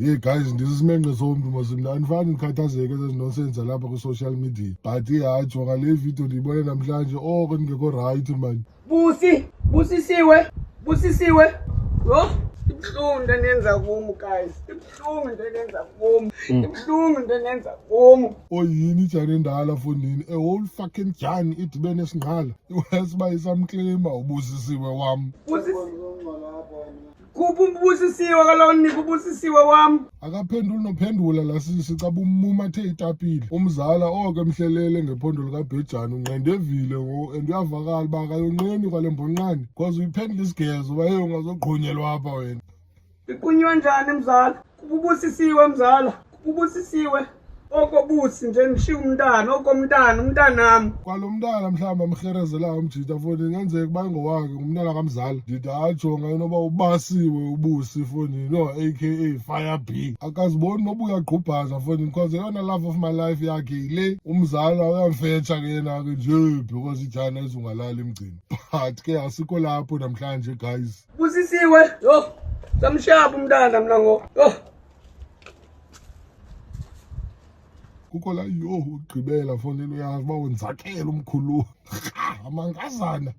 Hey guys, ndisisimengxe somntu masimna andifani ndikhathazeke zezinonsense lapha kwi-social media but hayi jonga le video ndiyibone namhlanje oko ndingekho rayithi mani. Busisiwe yho, ibuhlungu into enenza kum guys, ibuhlungu into enenza kum, ibuhlungu into enenza kum. Oyini ijani endala fondini a whole fucking jani idibene esingqala iwesi uba isamklima ubusisiwe wam. Kuphi ubusisiwe kaloku nika ubusisiwe wam? Akaphenduli nophendula la sisi xa bumumathe itapile umzala oko emhlelele ngephondo likabhejani unqendevile ngoku and uyavakala uba akayonqeni kwale mbonqane because uyiphendula isigezo uba hey ungazoqhunyelwa apha wena. Iqunywa njani mzala? Kuphi ubusisiwe mzala? Kuphi ubusisiwe? Oko busi nje ndishiya umntana, oko umntanam. Kwalo mntana mhlawumbi amherezelayo umjita foni ingenzeka uba ingowakhe ngumntana kamzala ndithi ajonga inoba ubasiwe ubusi fonini no aka Fire B akaziboni noba uyagqubhaza fonini because eyona love of my life yakhe yile umzala uyamfetsha ke yena ke nje because ijana izungalala emgcini but ke asikho lapho namhlanje guys. Busisiwe yho, samshaba umntana mna ngo yho. Kukho la yho ugqibela fonini uyazi uba wenzakele umkhulu amangazana.